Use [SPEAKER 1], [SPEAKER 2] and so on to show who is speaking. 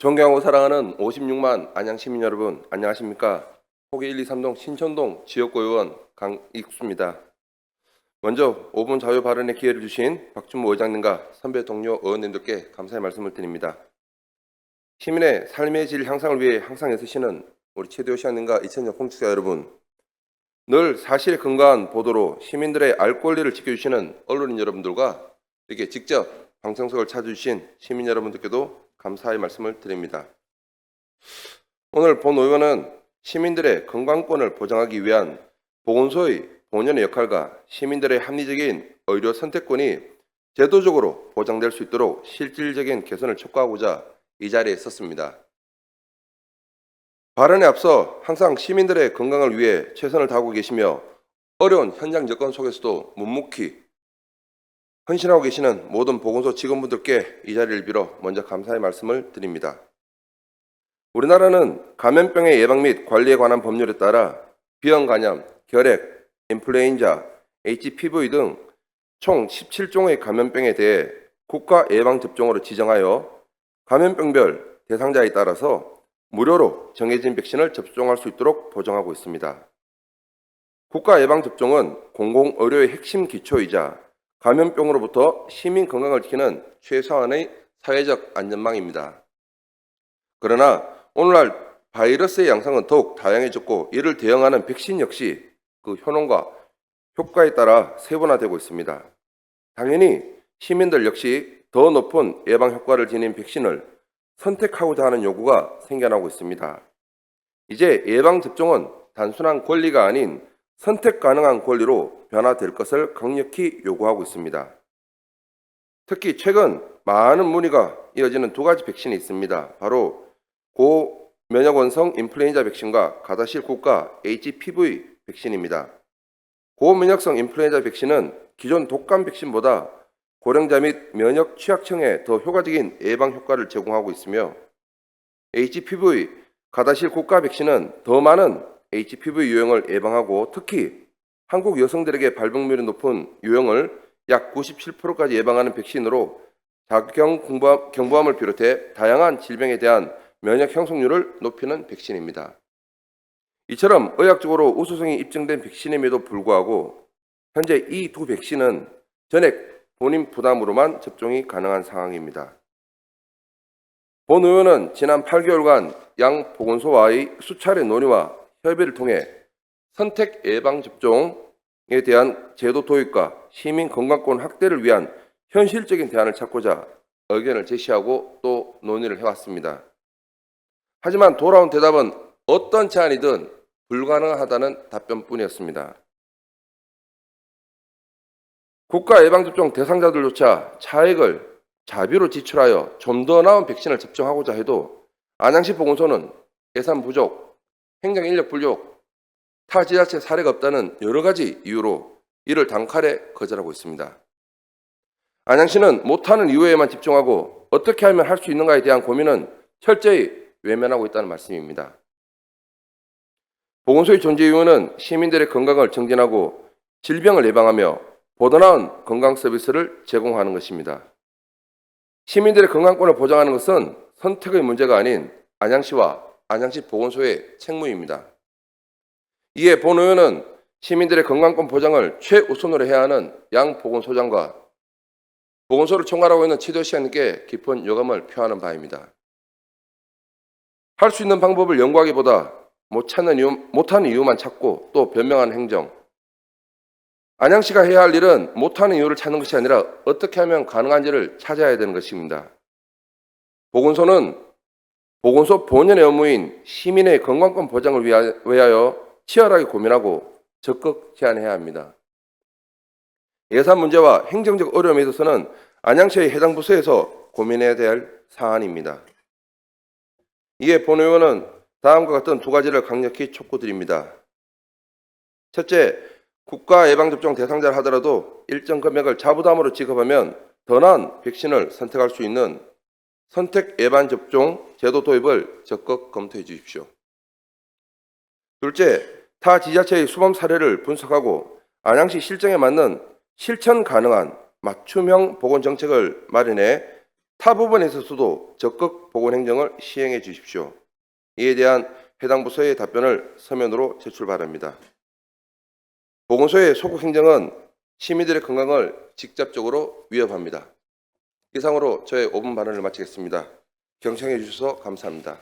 [SPEAKER 1] 존경하고 사랑하는 56만 안양 시민 여러분, 안녕하십니까? 호계 1, 2, 3동 신촌동 지역구 의원 강익수입니다. 먼저 5분 자유 발언의 기회를 주신 박준모 의장님과 선배 동료 의원님들께 감사의 말씀을 드립니다. 시민의 삶의 질 향상을 위해 항상 애쓰시는 우리 최대호 시장님과 이천영 공직자 여러분, 늘 사실에 근거한 보도로 시민들의 알 권리를 지켜주시는 언론인 여러분들과 이렇게 직접 방청석을 찾아주신 시민 여러분들께도 감사의 말씀을 드립니다. 오늘 본 의원은 시민들의 건강권을 보장하기 위한 보건소의 본연의 역할과 시민들의 합리적인 의료 선택권이 제도적으로 보장될 수 있도록 실질적인 개선을 촉구하고자 이 자리에 섰습니다. 발언에 앞서 항상 시민들의 건강을 위해 최선을 다하고 계시며 어려운 현장 여건 속에서도 묵묵히 헌신하고 계시는 모든 보건소 직원분들께 이 자리를 빌어 먼저 감사의 말씀을 드립니다. 우리나라는 감염병의 예방 및 관리에 관한 법률에 따라 비형 감염, 결핵, 인플루엔자, HPV 등 총 17종의 감염병에 대해 국가 예방접종으로 지정하여 감염병별 대상자에 따라서 무료로 정해진 백신을 접종할 수 있도록 보장하고 있습니다. 국가 예방접종은 공공의료의 핵심 기초이자 감염병으로부터 시민 건강을 지키는 최소한의 사회적 안전망입니다. 그러나 오늘날 바이러스의 양상은 더욱 다양해졌고 이를 대응하는 백신 역시 그 효능과 효과에 따라 세분화되고 있습니다. 당연히 시민들 역시 더 높은 예방 효과를 지닌 백신을 선택하고자 하는 요구가 생겨나고 있습니다. 이제 예방접종은 단순한 권리가 아닌 선택 가능한 권리로 변화될 것을 강력히 요구하고 있습니다. 특히 최근 많은 문의가 이어지는 두 가지 백신이 있습니다. 바로 고면역원성 인플루엔자 백신과 가다실 국가 HPV 백신입니다. 고면역성 인플루엔자 백신은 기존 독감 백신보다 고령자 및 면역 취약층에 더 효과적인 예방 효과를 제공하고 있으며 HPV 가다실 국가 백신은 더 많은 HPV 유형을 예방하고 특히 한국 여성들에게 발병률이 높은 유형을 약 97%까지 예방하는 백신으로 자경부암을 비롯해 다양한 질병에 대한 면역 형성률을 높이는 백신입니다. 이처럼 의학적으로 우수성이 입증된 백신임에도 불구하고 현재 이 두 백신은 전액 본인 부담으로만 접종이 가능한 상황입니다. 본 의원은 지난 8개월간 양 보건소와의 수차례 논의와 협의를 통해 선택 예방접종에 대한 제도 도입과 시민 건강권 확대를 위한 현실적인 대안을 찾고자 의견을 제시하고 또 논의를 해왔습니다. 하지만 돌아온 대답은 어떤 제안이든 불가능하다는 답변뿐이었습니다. 국가 예방접종 대상자들조차 차액을 자비로 지출하여 좀 더 나은 백신을 접종하고자 해도 안양시 보건소는 예산 부족, 행정 인력 부족, 타 지자체 사례가 없다는 여러 가지 이유로 이를 단칼에 거절하고 있습니다. 안양시는 못하는 이유에만 집중하고 어떻게 하면 할 수 있는가에 대한 고민은 철저히 외면하고 있다는 말씀입니다. 보건소의 존재 이유는 시민들의 건강을 정진하고 질병을 예방하며 보다 나은 건강 서비스를 제공하는 것입니다. 시민들의 건강권을 보장하는 것은 선택의 문제가 아닌 안양시와 안양시 보건소의 책무입니다. 이에 본 의원은 시민들의 건강권 보장을 최우선으로 해야 하는 양 보건소장과 보건소를 총괄하고 있는 최대호 시장님께 깊은 유감을 표하는 바입니다. 할 수 있는 방법을 연구하기보다 못하는 이유만 찾고 또 변명하는 행정. 안양시가 해야 할 일은 못하는 이유를 찾는 것이 아니라 어떻게 하면 가능한지를 찾아야 되는 것입니다. 보건소는 보건소 본연의 업무인 시민의 건강권 보장을 위하여 치열하게 고민하고 적극 제안해야 합니다. 예산 문제와 행정적 어려움에 있어서는 안양시의 해당 부서에서 고민해야 될 사안입니다. 이에 본 의원은 다음과 같은 두 가지를 강력히 촉구드립니다. 첫째, 국가 예방접종 대상자를 하더라도 일정 금액을 자부담으로 지급하면 더 나은 백신을 선택할 수 있는 선택 예방접종 제도 도입을 적극 검토해 주십시오. 둘째, 타 지자체의 수범 사례를 분석하고 안양시 실정에 맞는 실천 가능한 맞춤형 보건정책을 마련해 타 부분에 있어서도 적극 보건 행정을 시행해 주십시오. 이에 대한 해당 부서의 답변을 서면으로 제출 바랍니다. 보건소의 소극 행정은 시민들의 건강을 직접적으로 위협합니다. 이상으로 저의 5분 발언을 마치겠습니다. 경청해 주셔서 감사합니다.